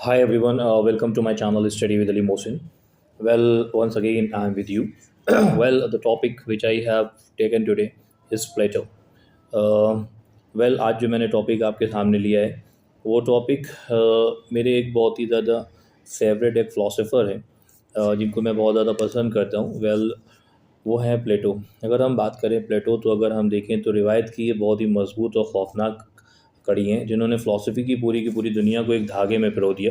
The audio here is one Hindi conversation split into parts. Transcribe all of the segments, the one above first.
Hi everyone, welcome to my channel Study with Ali Mohsin. Well, once again, I'm with you. Well, the topic which I have taken today is Plato. Well आज जो मैंने टॉपिक आपके सामने लिया है वो टॉपिक मेरे एक बहुत ही ज़्यादा फेवरेट एक फ़िलासफ़र है जिनको मैं बहुत ज़्यादा पसंद करता हूँ। वो है प्लेटो। अगर हम बात करें प्लेटो तो अगर हम देखें तो रिवायत की ये बहुत ही मजबूत और खौफनाक कड़ी हैं जिन्होंने फ़िलासफ़ी की पूरी दुनिया को एक धागे में पिरो दिया।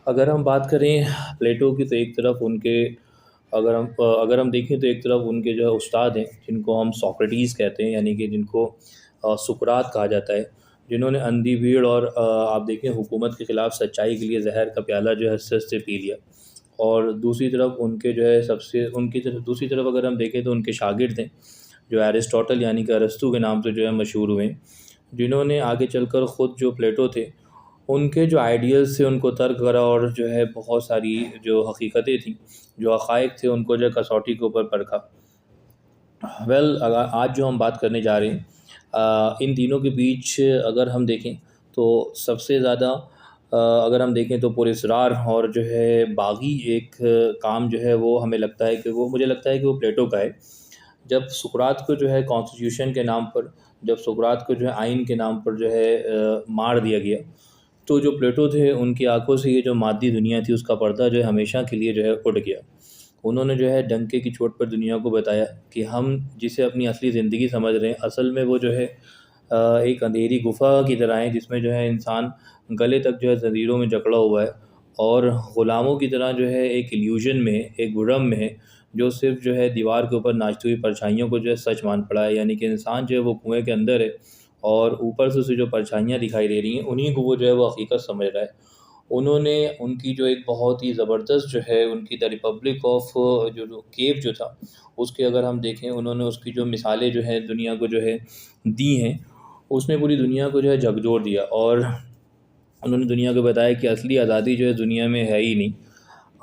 अगर हम बात करें प्लेटो की तो एक तरफ उनके अगर हम देखें तो एक तरफ उनके जो है उस्ताद हैं जिनको हम सोक्रेटिस कहते हैं, यानी कि जिनको सुकरात कहा जाता है, जिन्होंने अंधी भीड़ और आप देखें हुकूमत के ख़िलाफ़ सच्चाई के लिए जहर का प्याला जो है सच से पी लिया। और दूसरी तरफ उनके जो है सबसे उनकी तरफ दूसरी तरफ अगर हम देखें तो उनके शागिर्द हैं जो एरिस्टोटल यानी कि अरस्तू के नाम से जो है मशहूर हुए हैं, जिन्होंने आगे चलकर ख़ुद जो प्लेटो थे उनके जो आइडियल्स थे उनको तर्क करा और जो है बहुत सारी जो हकीकतें थी, जो हक़ाइक़ थे, उनको जो है कसौटी के ऊपर परखा। अगर आज जो हम बात करने जा रहे हैं इन तीनों के बीच अगर हम देखें तो सबसे ज़्यादा अगर हम देखें तो पुरस्रार और जो है बागी एक काम जो है वो हमें लगता है कि वो मुझे लगता है कि वो प्लेटो का है। जब सुकरात को जो है कॉन्स्टिट्यूशन के नाम पर, जब सुकरात को जो है आइन के नाम पर जो है मार दिया गया, तो जो प्लेटो थे उनकी आंखों से ये जो मादी दुनिया थी उसका पर्दा जो है हमेशा के लिए जो है उठ गया। उन्होंने जो है डंके की चोट पर दुनिया को बताया कि हम जिसे अपनी असली ज़िंदगी समझ रहे हैं असल में वो जो है एक अंधेरी गुफ़ा की तरह है जिसमें जो है इंसान गले तक जो है ज़ंजीरों में जकड़ा हुआ है और ग़ुलामों की तरह जो है एक इल्यूज़न में है, एक भ्रम में है, जो सिर्फ़ जो है दीवार के ऊपर नाचती हुई परछाइयों को जो है सच मान पड़ा है। यानी कि इंसान जो है वो कुएँ के अंदर है और ऊपर से उसे जो परछाइयाँ दिखाई दे रही हैं उन्हीं को वो जो है वो हकीकत समझ रहा है। उन्होंने उनकी जो एक बहुत ही ज़बरदस्त जो है उनकी द रिपब्लिक ऑफ जो केव जो था उसके अगर हम देखें, उन्होंने उसकी जो मिसालें जो हैं दुनिया को जो है दी हैं, उसने पूरी दुनिया को जो है झकझोर दिया और उन्होंने दुनिया को बताया कि असली आज़ादी जो है दुनिया में है ही नहीं।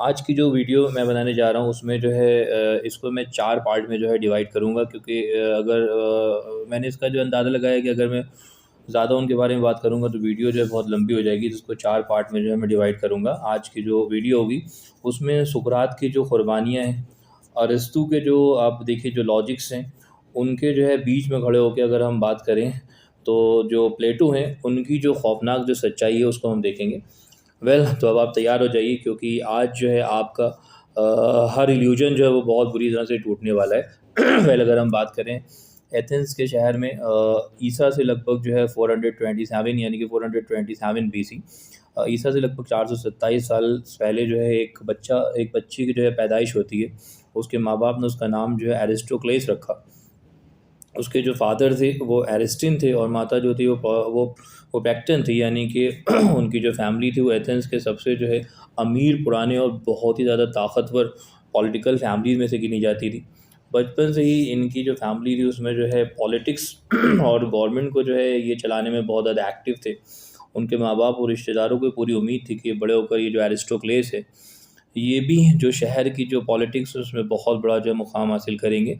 आज की जो वीडियो मैं बनाने जा रहा हूँ उसमें जो है इसको मैं 4 पार्ट में जो है डिवाइड करूँगा, क्योंकि मैंने इसका जो अंदाज़ा लगाया कि अगर मैं ज़्यादा उनके बारे में बात करूँगा तो वीडियो जो है बहुत लंबी हो जाएगी, जिसको 4 पार्ट में जो है मैं डिवाइड करूँगा। आज की जो वीडियो होगी उसमें सुकरात की जो कुर्बानियाँ हैं, अरस्तू के जो आप देखिए जो लॉजिक्स हैं, उनके जो है बीच में खड़े होके अगर हम बात करें तो जो प्लेटो हैं उनकी जो खौफनाक जो सच्चाई है उसको हम देखेंगे। तो अब आप तैयार हो जाइए क्योंकि आज जो है आपका हर इल्यूजन जो है वो बहुत बुरी तरह से टूटने वाला है। अगर हम बात करें एथेंस के शहर में ईसा से लगभग जो है 427 यानी कि 427 बीसी, ईसा से लगभग 427 साल पहले जो है एक बच्ची की जो है पैदाइश होती है। उसके माँ बाप ने उसका नाम जो है एरिस्टोक्लेस रखा। उसके जो फ़ादर थे वो एरिस्टिन थे और माता जो थी वो पैक्टन थी, यानी कि उनकी जो फैमिली थी वो एथेंस के सबसे जो है अमीर, पुराने और बहुत ही ज़्यादा ताकतवर पॉलिटिकल फैमिलीज़ में से गिनी जाती थी। बचपन से ही इनकी जो फैमिली थी उसमें जो है पॉलिटिक्स और गवर्नमेंट को जो है ये चलाने में बहुत ज़्यादा एक्टिव थे। उनके माँ-बाप और रिश्तेदारों को पूरी उम्मीद थी कि बड़े होकर ये जो एरिस्टोक्लेस है, ये भी जो शहर की जो पॉलिटिक्स है उसमें बहुत बड़ा जो है मुक़ाम हासिल करेंगे।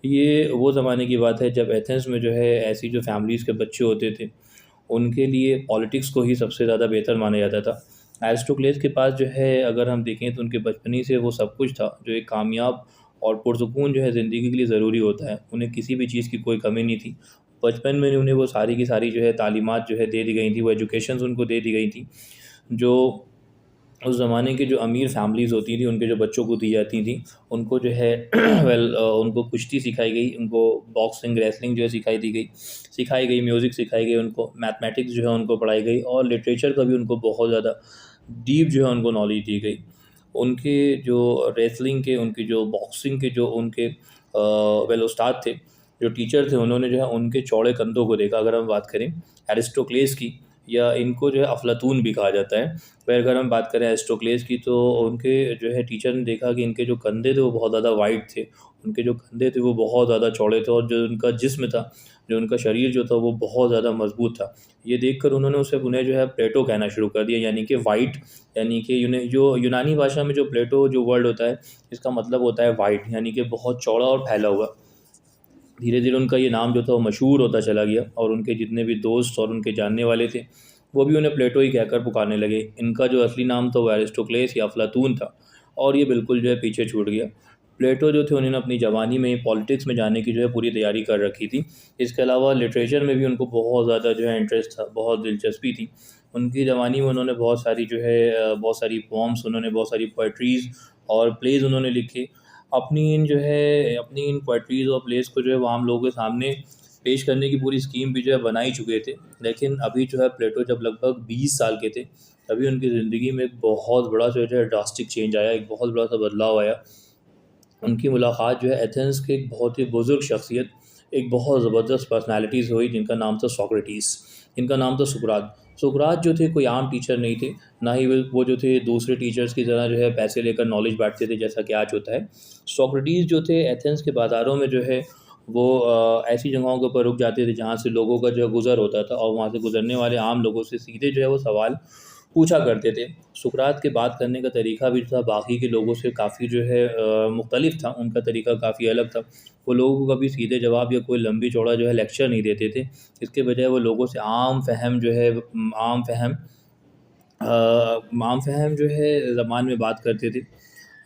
ये वो ज़माने की बात है जब एथेंस में जो है ऐसी जो फैमिलीज़ के बच्चे होते थे, उनके लिए पॉलिटिक्स को ही सबसे ज़्यादा बेहतर माना जाता था। एरिस्टोक्लेस के पास जो है अगर हम देखें तो उनके बचपन ही से वो सब कुछ था, जो एक कामयाब और पुरसुकून जो है ज़िंदगी के लिए ज़रूरी होता है। उन्हें किसी भी चीज़ की कोई कमी नहीं थी। बचपन में उन्हें वो सारी की सारी जो है तालीमात जो है दे दी गई थी, वो एजुकेशंस उनको दे दी गई थी, जो उस ज़माने की जो अमीर फैमिलीज़ होती थी उनके जो बच्चों को दी जाती थी। उनको जो है उनको कुश्ती सिखाई गई, उनको बॉक्सिंग, रेसलिंग जो है सिखाई गई, म्यूज़िक सिखाई गई, उनको मैथमेटिक्स जो है उनको पढ़ाई गई और लिटरेचर का भी उनको बहुत ज़्यादा डीप जो है उनको नॉलेज दी गई। उनके जो रेसलिंग के, उनकी जो बॉक्सिंग के जो उनके उस्ताद थे, जो टीचर थे, उन्होंने जो है उनके चौड़े कंधों को देखा। अगर हम बात करें एरिस्टोक्लेस की, या इनको जो है अफ़लातून भी कहा जाता है। अगर हम बात करें एरिस्टोक्लेस की तो उनके जो है टीचर ने देखा कि इनके जो कंधे थे वो बहुत ज़्यादा वाइड थे, उनके जो कंधे थे वो बहुत ज़्यादा चौड़े थे और जो उनका जिस्म था, जो उनका शरीर जो था वो बहुत ज़्यादा मज़बूत था। ये देखकर उन्हें जो है प्लेटो कहना शुरू कर दिया, यानी कि वाइट, यानी कि जो यूनानी भाषा में जो प्लेटो जो वर्ड होता है इसका मतलब होता है वाइट, यानी कि बहुत चौड़ा और फैला हुआ। धीरे-धीरे उनका ये नाम जो था वो मशहूर होता चला गया और उनके जितने भी दोस्त और उनके जानने वाले थे, वो भी उन्हें प्लेटो ही कहकर पुकारने लगे। इनका जो असली नाम था वो एरिस्टोक्लेस या अफलातून था, और ये बिल्कुल जो है पीछे छूट गया। प्लेटो जो थे उन्होंने अपनी जवानी में ही पॉलिटिक्स में जाने की जो है पूरी तैयारी कर रखी थी। इसके अलावा लिटरेचर में भी उनको बहुत ज़्यादा जो है इंटरेस्ट था, बहुत दिलचस्पी थी। उनकी जवानी में उन्होंने बहुत सारी जो है बहुत सारी पोम्स, उन्होंने बहुत सारी पोएट्रीज़ और प्लेज़ उन्होंने लिखे। अपनी इन पोएट्रीज़ और प्लेज़ को जो है वो आम लोगों के सामने पेश करने की पूरी स्कीम भी जो है बना ही चुके थे। लेकिन अभी जो है प्लेटो जब लगभग 20 साल के थे, तभी उनकी ज़िंदगी में एक बहुत बड़ा जो है ड्रास्टिक चेंज आया, एक बहुत बड़ा सा बदलाव आया। उनकी मुलाकात जो है एथेंस के एक बहुत ही बुज़ुर्ग शख्सियत, एक बहुत ज़बरदस्त पर्सनैलिटी से हुई, जिनका नाम था सोक्रेटिस। इनका नाम था सुकरात। सुकरात जो थे कोई आम टीचर नहीं थे, ना ही वो जो थे दूसरे टीचर्स की तरह जो है पैसे लेकर नॉलेज बाँटते थे जैसा कि आज होता है। सोक्रेटिस जो थे एथेंस के बाज़ारों में जो है वो ऐसी जगहों के ऊपर रुक जाते थे जहाँ से लोगों का जो है गुज़र होता था, और वहाँ से गुज़रने वाले आम लोगों से सीधे जो है वो सवाल पूछा करते थे। सुकरात के बात करने का तरीका भी था बाकी के लोगों से काफ़ी जो है मुख्तलिफ था, उनका तरीका काफ़ी अलग था। वो लोगों को कभी सीधे जवाब या कोई लंबी चौड़ा जो है लेक्चर नहीं देते थे। इसके बजाय वो लोगों से आम फ़हम जो है ज़बान में बात करते थे।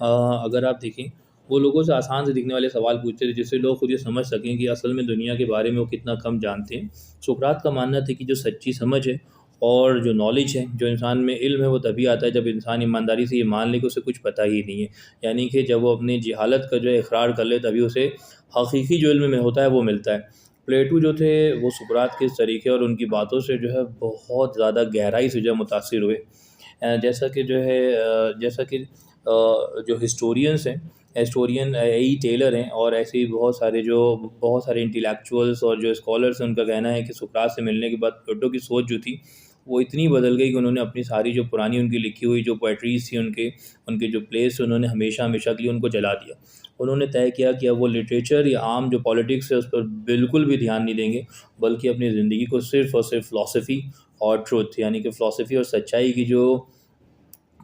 अगर आप देखें, वो लोगों से आसान से दिखने वाले सवाल पूछते थे जिससे लोग खुद ये समझ सकें कि असल में दुनिया के बारे में वो कितना कम जानते हैं। सुकरात का मानना था कि जो सच्ची समझ है और जो नॉलेज है, जो इंसान में इल्म है, वो तभी आता है जब इंसान ईमानदारी से ये मान ले कि उसे कुछ पता ही नहीं है। यानी कि जब वो अपनी जहालत का जो है इकरार कर ले, तभी उसे हकीकी जो इल्म में होता है वो मिलता है। प्लेटो जो थे वो सुकरात के इस तरीके और उनकी बातों से जो है बहुत ज़्यादा गहराई से जो है मुतासिर हुए। जैसा कि जो हिस्टोरियंस हैं, हिस्टोरियन ए.ई. टेलर हैं, और ऐसे ही बहुत सारे इंटेलेक्चुअल्स और जो स्कॉलर्स हैं, उनका कहना है कि सुकरात से मिलने के बाद प्लेटो की सोच जो थी वो इतनी बदल गई कि उन्होंने अपनी सारी जो पुरानी उनकी लिखी हुई जो पोएट्रीज़ थी, उनके उनके जो प्लेस थे, उन्होंने हमेशा हमेशा के लिए उनको जला दिया। उन्होंने तय किया कि अब वो लिटरेचर या आम जो पॉलिटिक्स है उस पर बिल्कुल भी ध्यान नहीं देंगे, बल्कि अपनी ज़िंदगी को सिर्फ़ और सिर्फ फ़िलॉसफ़ी और ट्रुथ, यानी कि फ़िलॉसफ़ी और सच्चाई की जो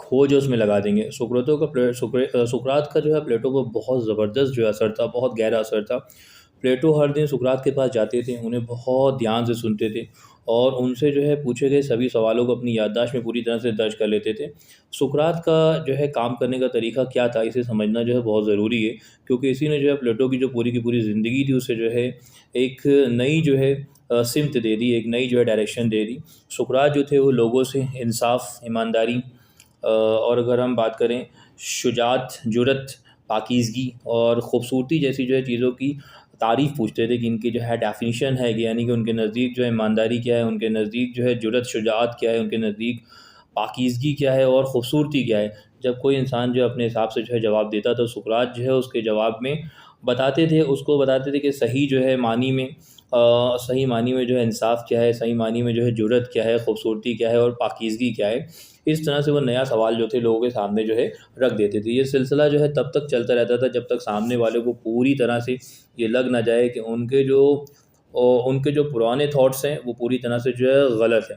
खोज है उसमें लगा देंगे। सुकरात का जो है प्लेटो को बहुत ज़बरदस्त जो है असर था, बहुत गहरा असर था। प्लेटो हर दिन सुकरात के पास जाते थे, उन्हें बहुत ध्यान से सुनते थे और उनसे जो है पूछे गए सभी सवालों को अपनी याददाश्त में पूरी तरह से दर्ज कर लेते थे। सुकरात का जो है काम करने का तरीका क्या था, इसे समझना जो है बहुत ज़रूरी है, क्योंकि इसी ने जो है प्लेटो की जो पूरी की पूरी ज़िंदगी थी उसे जो है एक नई जो है सिमत दे दी, एक नई जो है डायरेक्शन दे दी। सुकरात जो थे वो लोगों से इंसाफ, ईमानदारी, और अगर हम बात करें शुजात, जुरत, पाकीज़गी और ख़ूबसूरती जैसी जो है चीज़ों की तारीफ़ पूछते थे कि इनकी जो है डेफ़िनिशन है, यानी कि उनके नज़दीक जो है ईमानदारी क्या है, उनके नज़दीक जो है जुरत, शुजात क्या है, उनके नज़दीक पाकीज़गी क्या है और ख़ूबसूरती क्या है। जब कोई इंसान जो है अपने हिसाब से जो है जवाब देता, तो सुकरात जो है उसके जवाब में बताते थे कि सही मानी में जो है इंसाफ क्या है, सही मानी में जो है जुरत क्या है, खूबसूरती क्या है और पाकीज़गी क्या है। इस तरह से वो नया सवाल जो थे लोगों के सामने जो है रख देते थे। ये सिलसिला जो है तब तक चलता रहता था जब तक सामने वाले को पूरी तरह से ये लग ना जाए कि उनके जो पुराने थॉट्स हैं वो पूरी तरह से जो है गलत है।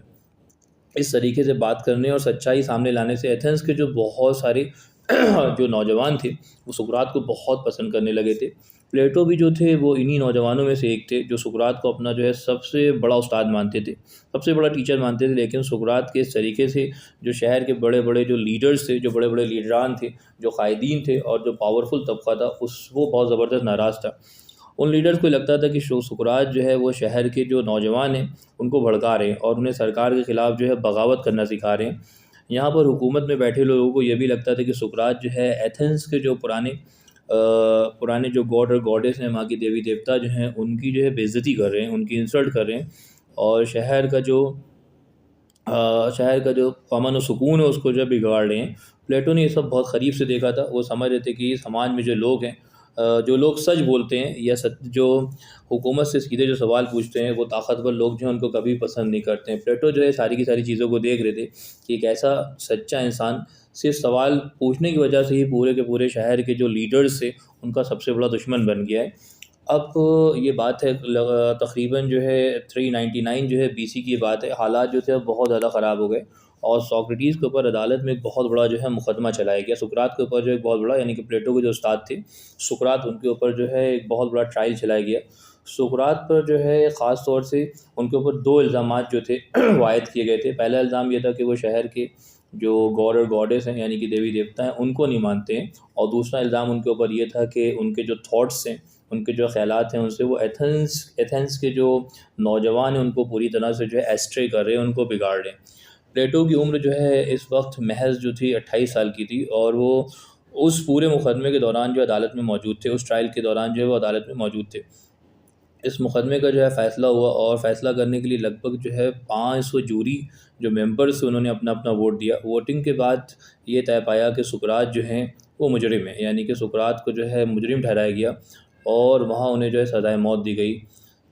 इस तरीके से बात करने और सच्चाई सामने लाने से एथेंस के जो बहुत सारे जो नौजवान थे वो सुकरात को बहुत पसंद करने लगे थे। प्लेटो भी जो थे वो इन्हीं नौजवानों में से एक थे जो सुकरात को अपना जो है सबसे बड़ा उस्ताद मानते थे, सबसे बड़ा टीचर मानते थे। लेकिन सुकरात के इस तरीके से जो शहर के बड़े बड़े जो लीडर्स थे, जो बड़े बड़े लीडरान थे, जो कायदीन थे और जो पावरफुल तबका था, उस वो बहुत ज़बरदस्त नाराज़ था। उन लीडर्स को लगता था कि सुकरात जो है वो शहर के जो नौजवान हैं उनको भड़का रहे हैं और उन्हें सरकार के ख़िलाफ़ जो है बगावत करना सिखा रहे हैं। यहाँ पर हुकूमत में बैठे लोगों को ये भी लगता था कि सुकरात जो है एथेंस के जो पुराने जो गॉड और गॉडेस हैं, वहाँ की देवी देवता जो हैं, उनकी जो है बेइज्जती कर रहे हैं, उनकी इंसल्ट कर रहे हैं और शहर का जो अमन और सुकून है उसको जो है बिगाड़ रहे हैं। प्लेटो ने ये सब बहुत करीब से देखा था। वो समझ रहे थे कि समाज में जो लोग हैं, जो लोग सच बोलते हैं या जो हुकूमत से सीधे जो सवाल पूछते हैं, वो ताकतवर लोग जो हैं उनको कभी पसंद नहीं करते हैं। प्लेटो जो है सारी की सारी चीज़ों को देख रहे थे कि एक ऐसा सच्चा इंसान सिर्फ सवाल पूछने की वजह से ही पूरे के पूरे शहर के जो लीडर्स थे उनका सबसे बड़ा दुश्मन बन गया है। अब ये बात है तकरीबन जो है 399 जो है बीसी की बात है। हालात जो थे अब बहुत ज़्यादा ख़राब हो गए और सोक्रेटिस के ऊपर अदालत में एक बहुत बड़ा जो है मुकदमा चलाया गया। सुकरात के ऊपर जो एक बहुत बड़ा, यानी कि प्लेटो के जो उस्ताद थे सुकरात, उनके ऊपर जो है एक बहुत बड़ा ट्रायल चलाया गया। सुकरात पर जो है ख़ास तौर से उनके ऊपर 2 इल्ज़ामात जो थे वायद किए गए थे। पहला इल्ज़ाम ये था कि वो शहर के जो गॉड और गॉडेस हैं यानी कि देवी-देवता हैं उनको नहीं मानते हैं, और दूसरा इल्ज़ाम उनके ऊपर ये था कि उनके जो थॉट्स हैं, उनके जो ख़यालात हैं उनसे वो एथेंस एथेंस के जो नौजवान हैं उनको पूरी तरह से जो है एस्ट्रे कर रहे हैं, उनको बिगाड़ रहे हैं। प्लेटो की उम्र जो है इस वक्त महज जो थी 28 साल की थी, और वो उस पूरे मुकदमे के दौरान जो अदालत में मौजूद थे, उस ट्रायल के दौरान जो है वो अदालत में मौजूद थे। इस मुकदमे का जो है फ़ैसला हुआ, और फ़ैसला करने के लिए लगभग जो है 500 जूरी जो मेंबर्स थे उन्होंने अपना अपना वोट दिया। वोटिंग के बाद ये तय पाया कि सुकरात जो हैं वो मुजरिम है, यानी कि सुकरात को जो है मुजरिम ठहराया गया, और वहाँ उन्हें जो है सज़ाए मौत दी गई।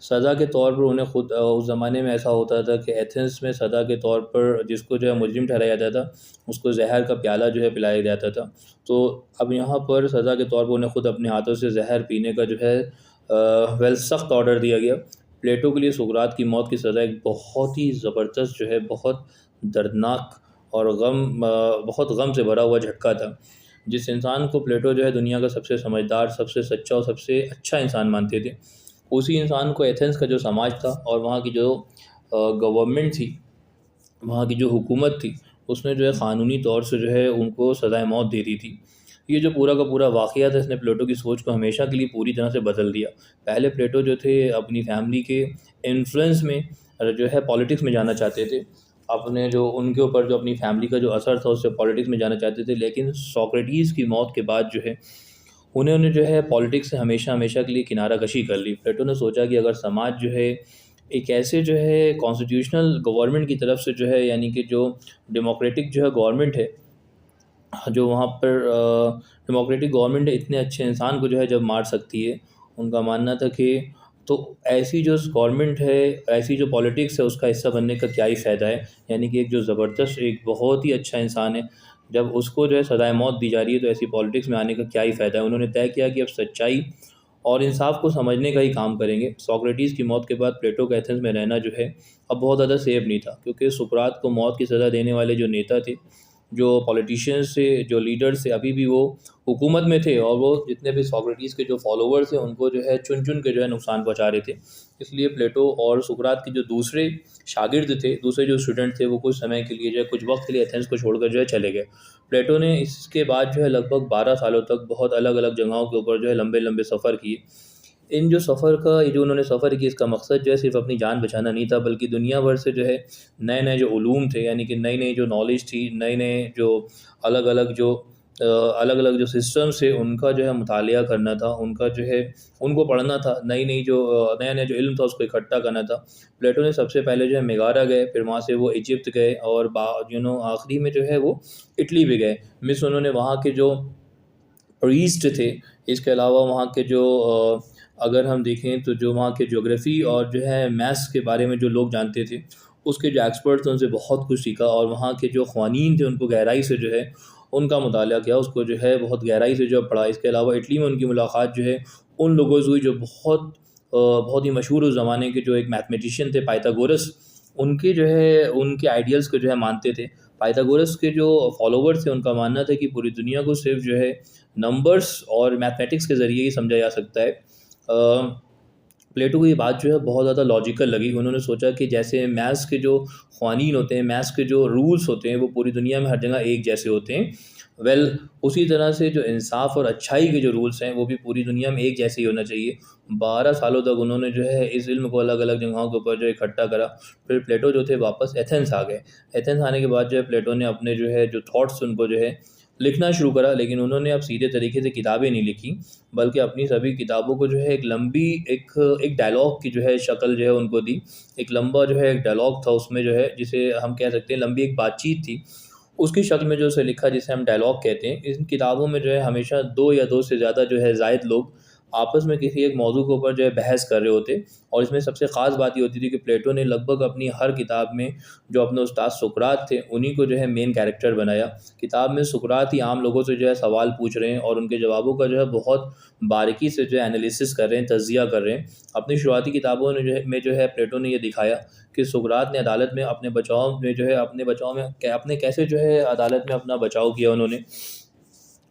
सज़ा के तौर पर उन्हें खुद उस ज़माने में ऐसा होता था कि एथेंस में सज़ा के तौर पर जिसको जो है मुजरिम ठहराया जाता था, उसको ज़हर का प्याला जो है पिलाया जाता था। तो अब यहाँ पर सज़ा के तौर पर उन्हें खुद अपने हाथों से ज़हर पीने का जो है सख्त ऑर्डर दिया गया। प्लेटो के लिए सुकरात की मौत की सज़ा एक बहुत ही ज़बरदस्त जो है, बहुत दर्दनाक और बहुत गम से भरा हुआ झटका था। जिस इंसान को प्लेटो जो है दुनिया का सबसे समझदार, सबसे सच्चा और सबसे अच्छा इंसान मानते थे, उसी इंसान को एथेंस का जो समाज था और वहाँ की जो गवर्नमेंट थी, वहाँ की जो हुकूमत थी, उसने जो है क़ानूनी तौर से जो है उनको सज़ाए मौत दे दी थी। ये जो पूरा का पूरा वाक़या था, इसने प्लेटो की सोच को हमेशा के लिए पूरी तरह से बदल दिया। पहले प्लेटो जो थे अपनी फ़ैमिली के इन्फ्लुएंस में जो है पॉलिटिक्स में जाना चाहते थे। अपने जो उनके ऊपर जो अपनी फ़ैमिली का जो असर था उससे पॉलिटिक्स में जाना चाहते थे, लेकिन सोक्रेटिस की मौत के बाद जो है उन्होंने जो है पॉलिटिक्स से हमेशा हमेशा के लिए किनारा कशी कर ली। प्लेटो ने सोचा कि अगर समाज जो है एक ऐसे जो है कॉन्स्टिट्यूशनल गवर्नमेंट की तरफ से जो है, यानी कि जो डेमोक्रेटिक जो है गवर्नमेंट है, जो वहाँ पर डेमोक्रेटिक गवर्नमेंट इतने अच्छे इंसान को जो है जब मार सकती है, उनका मानना था कि तो ऐसी जो गवर्नमेंट है, ऐसी जो पॉलिटिक्स है, उसका हिस्सा बनने का क्या ही फ़ायदा है। यानी कि एक जो ज़बरदस्त, एक बहुत ही अच्छा इंसान है, जब उसको जो है सज़ाए मौत दी जा रही है, तो ऐसी पॉलिटिक्स में आने का क्या ही फ़ायदा है। उन्होंने तय किया कि अब सच्चाई और इंसाफ को समझने का ही काम करेंगे। सोक्रेटिस की मौत के बाद प्लेटो का एथेंस में रहना जो है अब बहुत ज़्यादा सेफ नहीं था, क्योंकि सुकरात को मौत की सज़ा देने वाले जो नेता थे, जो पॉलिटिशियंस थे, जो लीडर्स थे, अभी भी वो हुकूमत में थे, और वो जितने भी सोक्रेटिस के जो फॉलोवर्स थे उनको जो है चुन चुन के जो है नुकसान पहुंचा रहे थे। इसलिए प्लेटो और सुकरात के जो दूसरे शागिर्द थे, दूसरे जो स्टूडेंट थे, वो कुछ समय के लिए जो है, कुछ वक्त के लिए एथेंस को छोड़कर जो है चले गए। प्लेटो ने इसके बाद जो है लगभग 12 सालों तक बहुत अलग अलग जगहों के ऊपर जो है लंबे लंबे सफ़र किए। इन जो सफ़र का ये जो उन्होंने सफ़र किया, इसका मकसद जो है सिर्फ़ अपनी जान बचाना नहीं था, बल्कि दुनिया भर से जो है नए-नए जो उलूम थे, यानी कि नई-नई जो नॉलेज थी, नए-नए जो अलग-अलग जो अलग-अलग जो सिस्टम्स थे, उनका जो है मुतालिया करना था, उनका जो है उनको पढ़ना था, नई-नई जो नया-नया जो इल्म था उसको इकट्ठा करना था। प्लेटो ने सबसे पहले जो है मेगारा गए, फिर वहाँ से वो इजिप्ट गए, और आखिरी में जो है वो इटली भी गए। मिस उन्होंने वहाँ के जो प्रीस्ट थे, इसके अलावा वहाँ के जो अगर हम देखें तो जो वहाँ के ज्योग्राफ़ी और जो है मैथ्स के बारे में जो लोग जानते थे, उसके जो एक्सपर्ट थे उनसे बहुत कुछ सीखा, और वहाँ के जो क़वानीन थे उनको गहराई से जो है उनका मुताला किया, उसको जो है बहुत गहराई से जो है पढ़ा। इसके अलावा इटली में उनकी मुलाकात जो है उन लोगों से हुई जो बहुत ही मशहूर उस ज़माने के जो एक मैथमेटिशियन थे पाइथागोरस, उनके जो है उनके आइडियल्स को जो है मानते थे। पाइथागोरस के जो फॉलोवर्स थे उनका मानना था कि पूरी दुनिया को सिर्फ़ जो है नंबर्स और मैथमेटिक्स के ज़रिए ही समझा जा सकता है। प्लेटो को ये बात जो है बहुत ज़्यादा लॉजिकल लगी। उन्होंने सोचा कि जैसे मैथ्स के जो क़वानीन होते हैं, मैथ्स के जो रूल्स होते हैं, वो पूरी दुनिया में हर जगह एक जैसे होते हैं। उसी तरह से जो इंसाफ़ और अच्छाई के जो रूल्स हैं, वो भी पूरी दुनिया में एक जैसे ही होना चाहिए। 12 सालों तक उन्होंने जो है इस इल्म को अलग-अलग जगहों के ऊपर जो है इकट्ठा करा। फिर प्लेटो जो थे वापस एथेंस आ गए। एथेंस आने के बाद जो है प्लेटो ने अपने जो है जो थॉट्स उनको जो है लिखना शुरू करा, लेकिन उन्होंने अब सीधे तरीके से किताबें नहीं लिखी, बल्कि अपनी सभी किताबों को जो है एक लंबी एक एक डायलॉग की जो है शक्ल जो है उनको दी। एक लंबा जो है एक डायलॉग था, उसमें जो है जिसे हम कह सकते हैं लंबी एक बातचीत थी, उसकी शक्ल में जो उसे लिखा, जिसे हम डायलॉग कहते हैं। इन किताबों में जो है हमेशा 2 या 2 से ज़्यादा जो है ज़ायद लोग आपस में किसी एक मौजू के ऊपर जो है बहस कर रहे होते, और इसमें सबसे ख़ास बात ये होती थी कि प्लेटो ने लगभग अपनी हर किताब में जो अपने उस्ताद सुकरात थे, उन्हीं को जो है मेन कैरेक्टर बनाया। किताब में सुकरात ही आम लोगों से जो है सवाल पूछ रहे हैं, और उनके जवाबों का जो है बहुत बारीकी से जो है एनालिसिस कर रहे हैं, तज़िया कर रहे हैं। अपनी शुरुआती किताबों में जो है प्लेटो ने ये दिखाया कि सुकरात ने अदालत में अपने बचाव में जो है अपने बचाव में कै आपने कैसे जो है अदालत में अपना बचाव किया उन्होंने।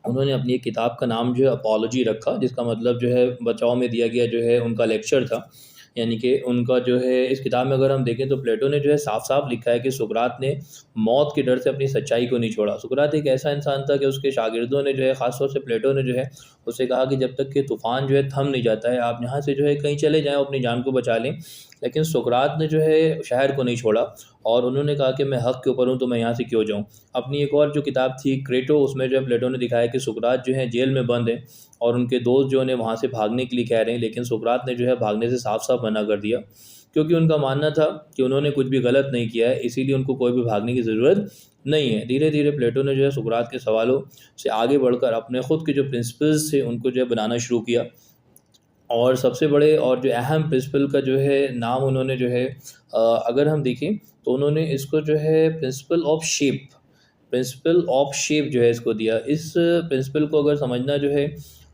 उन्होंने अपनी एक किताब का नाम जो है अपॉलोजी रखा, जिसका मतलब जो है बचाव में दिया गया जो है उनका लेक्चर था। यानी कि उनका जो है इस किताब में अगर हम देखें तो प्लेटो ने जो है साफ-साफ लिखा है कि सुकरात ने मौत के डर से अपनी सच्चाई को नहीं छोड़ा। सुकरात एक ऐसा इंसान था कि उसके शागिर्दों ने जो है, ख़ास तौर से प्लेटो ने जो है उससे कहा कि जब तक कि तूफ़ान जो है थम नहीं जाता है, आप यहाँ से जो है कहीं चले जाएँ, अपनी जान को बचा लें। लेकिन सुकरात ने जो है शहर को नहीं छोड़ा और उन्होंने कहा कि मैं हक़ के ऊपर हूँ, तो मैं यहाँ से क्यों जाऊँ। अपनी एक और जो किताब थी क्रेटो, उसमें जो है प्लेटो ने दिखाया कि सुकरात जो है जेल में बंद है और उनके दोस्त जो उन्हें वहाँ से भागने के लिए कह रहे हैं, लेकिन सुकरात ने जो है भागने से साफ-साफ मना कर दिया, क्योंकि उनका मानना था कि उन्होंने कुछ भी गलत नहीं किया है, इसीलिए उनको कोई भी भागने की ज़रूरत नहीं है। धीरे-धीरे प्लेटो ने जो है सुकरात के सवालों से आगे बढ़कर अपने खुद के जो प्रिंसिपल्स थे उनको जो है बनाना शुरू किया। और सबसे बड़े और जो अहम प्रिंसिपल का जो है नाम उन्होंने जो है अगर हम देखें तो उन्होंने इसको जो है प्रिंसिपल ऑफ शेप जो है इसको दिया। इस प्रिंसिपल को अगर समझना जो है,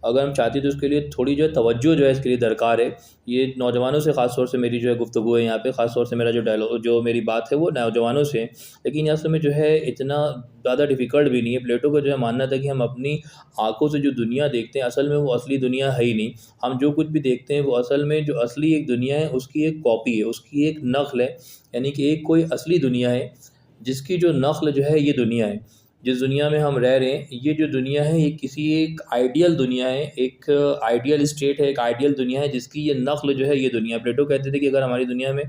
अगर हम चाहते हैं तो उसके लिए थोड़ी जो है तवज्जो जो है इसके लिए दरकार है। ये नौजवानों से ख़ास तौर से मेरी जो है गुफ्तगू है यहाँ पे, ख़ास तौर से मेरा जो डायलॉग जो मेरी बात है वो नौजवानों से है। लेकिन असल में जो है इतना ज़्यादा डिफ़िकल्ट भी नहीं है। प्लेटो का जो है मानना था कि हम अपनी आँखों से जो दुनिया देखते हैं असल में वो असली दुनिया है ही नहीं। हम जो कुछ भी देखते हैं वो असल में जो असली एक दुनिया है उसकी एक कॉपी है, उसकी एक नक़ल है। यानी कि एक कोई असली दुनिया है जिसकी जो नक़ल जो है ये दुनिया है। जिस दुनिया में हम रह रहे हैं, ये जो दुनिया है ये किसी एक आइडियल दुनिया है, एक आइडियल स्टेट है, एक आइडियल दुनिया है जिसकी ये नक़ल जो है ये दुनिया। प्लेटो कहते थे कि अगर हमारी दुनिया में,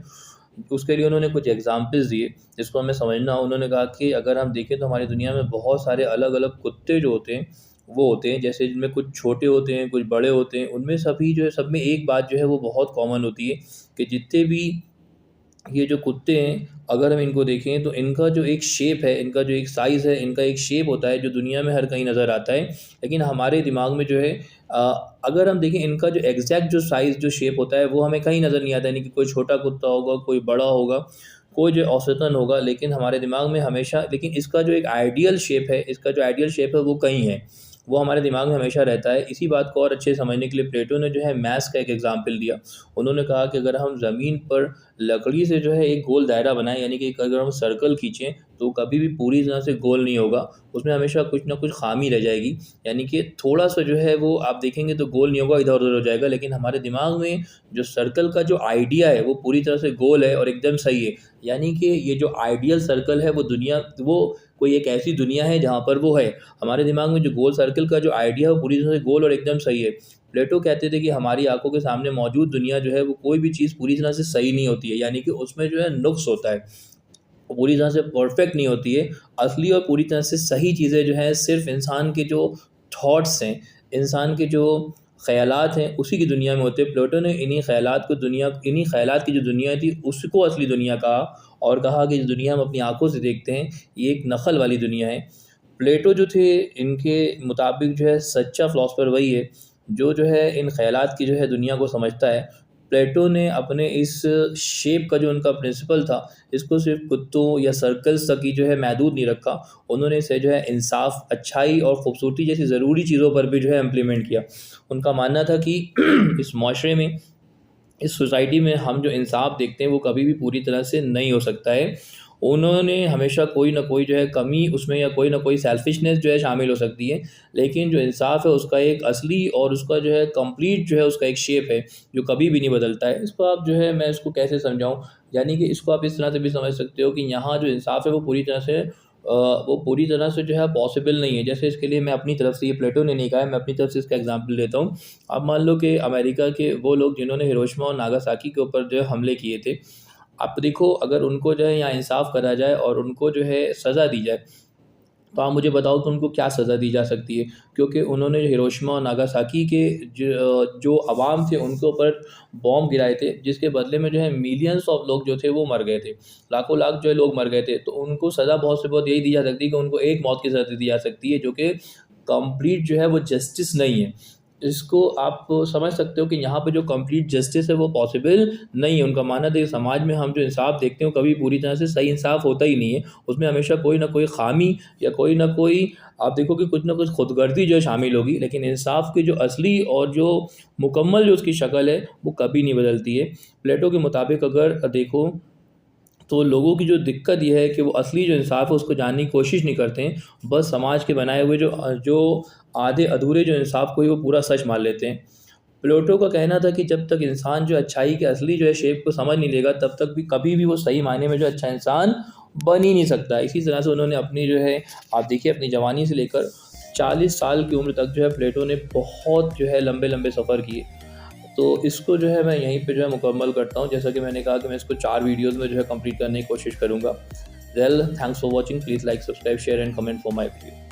उसके लिए उन्होंने कुछ एग्ज़ाम्पल्स दिए जिसको हमें समझना हो। उन्होंने कहा कि अगर हम देखें तो हमारी दुनिया में बहुत सारे अलग-अलग कुत्ते जो होते हैं, वो होते हैं। जैसे जिनमें कुछ छोटे होते हैं, कुछ बड़े होते हैं। उनमें सभी जो है सब में एक बात जो है वो बहुत कॉमन होती है कि जितने भी ये जो कुत्ते हैं, अगर हम इनको देखें तो इनका जो एक शेप है, इनका जो एक साइज़ है, इनका एक शेप होता है जो दुनिया में हर कहीं नज़र आता है। लेकिन हमारे दिमाग में जो है अगर हम देखें इनका जो एग्ज़ैक्ट जो साइज़ जो शेप होता है वो हमें कहीं नज़र नहीं आता। यानी कि कोई छोटा कुत्ता होगा, कोई बड़ा होगा, कोई जो औसतन होगा, लेकिन हमारे दिमाग में हमेशा, लेकिन इसका जो एक आइडियल शेप है, इसका जो आइडियल शेप है वो कहीं है। वो हमारे दिमाग में हमेशा रहता है। इसी बात को और अच्छे से समझने के लिए प्लेटो ने जो है मैथ्स का एक एग्ज़ाम्पल दिया। उन्होंने कहा कि अगर हम ज़मीन पर लकड़ी से जो है एक गोल दायरा बनाएँ, यानी कि अगर हम सर्कल खींचें तो कभी भी पूरी तरह से गोल नहीं होगा, उसमें हमेशा कुछ ना कुछ ख़ामी रह जाएगी। यानी कि थोड़ा-सा जो है वो आप देखेंगे तो गोल नहीं होगा, इधर-उधर हो जाएगा। लेकिन हमारे दिमाग में जो सर्कल का जो आइडिया है वो पूरी तरह से गोल है और एकदम सही है। यानी कि ये जो आइडियल सर्कल है वो दुनिया, वो कोई एक ऐसी दुनिया है जहाँ पर वो है। हमारे दिमाग में जो गोल सर्कल का जो आइडिया है वो पूरी तरह से गोल और एकदम सही है। प्लेटो कहते थे कि हमारी आँखों के सामने मौजूद दुनिया जो है वो कोई भी चीज़ पूरी तरह से सही नहीं होती है, यानी कि उसमें जो है नुक्स होता है, वो पूरी तरह से परफेक्ट नहीं होती है। असली और पूरी तरह से सही चीज़ें जो हैं सिर्फ़ इंसान के जो थॉट्स हैं, इंसान के जो ख़यालात हैं उसी की दुनिया में होते हैं। प्लेटो ने इन्हीं ख़यालात की जो दुनिया थी उसको असली दुनिया कहा और कहा कि जो दुनिया हम अपनी आँखों से देखते हैं ये एक नक़ल वाली दुनिया है। प्लेटो जो थे, इनके मुताबिक जो है सच्चा फ़िलॉसफ़र वही है जो है इन ख़यालात की जो है दुनिया को समझता है। प्लेटो ने अपने इस शेप का जो उनका प्रिंसिपल था, इसको सिर्फ़ कुत्तों या सर्कल्स तक ही जो है महदूद नहीं रखा। उन्होंने इसे जो है इंसाफ़, अच्छाई और ख़ूबसूरती जैसी ज़रूरी चीज़ों पर भी जो है इम्प्लीमेंट किया। उनका मानना था कि इस माशरे में, इस सोसाइटी में हम जो इंसाफ देखते हैं वो कभी भी पूरी तरह से नहीं हो सकता है। उन्होंने हमेशा कोई ना कोई जो है कमी उसमें या कोई ना कोई सेल्फिशनेस जो है शामिल हो सकती है, लेकिन जो इंसाफ है उसका एक असली और उसका जो है कंप्लीट जो है उसका एक शेप है जो कभी भी नहीं बदलता है। इसको आप जो है, मैं इसको कैसे समझाऊँ, यानी कि इसको आप इस तरह से भी समझ सकते हो कि यहाँ जो इंसाफ है वो पूरी तरह से जो है पॉसिबल नहीं है। जैसे इसके लिए मैं अपनी तरफ से, ये प्लेटो ने नहीं कहा है, मैं अपनी तरफ से इसका एग्जांपल देता हूँ। आप मान लो कि अमेरिका के वो लोग जिन्होंने हिरोशिमा और नागासाकी के ऊपर जो है हमले किए थे, आप देखो अगर उनको जो है यहाँ इंसाफ़ करा जाए और उनको जो है सज़ा दी जाए, तो आप मुझे बताओ तो उनको क्या सज़ा दी जा सकती है? क्योंकि उन्होंने हिरोशिमा और नागासाकी के जो अवाम थे उनके ऊपर बॉम्ब गिराए थे, जिसके बदले में जो है मिलियंस ऑफ लोग जो थे वो मर गए थे। लाखों लाख जो है लोग मर गए थे। तो उनको सज़ा बहुत से बहुत यही दी जा सकती है कि उनको एक मौत की सज़ा दी जा सकती है, जो कि कंप्लीट जो है वो जस्टिस नहीं है। इसको आप समझ सकते हो कि यहाँ पे जो कंप्लीट जस्टिस है वो पॉसिबल नहीं है। उनका मानना था कि समाज में हम जो इंसाफ देखते हैं वो कभी पूरी तरह से सही इंसाफ होता ही नहीं है। उसमें हमेशा कोई ना कोई ख़ामी या कोई ना कोई, आप देखो कि कुछ ना कुछ खुदगर्दी जो है शामिल होगी, लेकिन इंसाफ की जो असली और जो मुकम्मल जो उसकी शक्ल है वो कभी नहीं बदलती है। प्लेटो के मुताबिक अगर देखो तो लोगों की जो दिक्कत ये है कि वो असली जो इंसाफ है उसको जानने की कोशिश नहीं करते हैं, बस समाज के बनाए हुए जो आधे अधूरे जो इंसाफ को ही वो पूरा सच मान लेते हैं। प्लेटो का कहना था कि जब तक इंसान जो अच्छाई के असली जो है शेप को समझ नहीं लेगा, तब तक भी कभी भी वो सही मायने में जो अच्छा इंसान बन ही नहीं सकता। इसी तरह से उन्होंने अपनी जो है, आप देखिए, अपनी जवानी से लेकर 40 साल की उम्र तक जो है प्लेटो ने बहुत जो है लंबे लंबे सफ़र किए। तो इसको जो है मैं यहीं पे जो है मुकम्मल करता हूँ। जैसा कि मैंने कहा कि मैं इसको 4 वीडियोज़ में जो है कंप्लीट करने की कोशिश करूँगा। Well, thanks for watching. Please like, subscribe, share and comment for my video.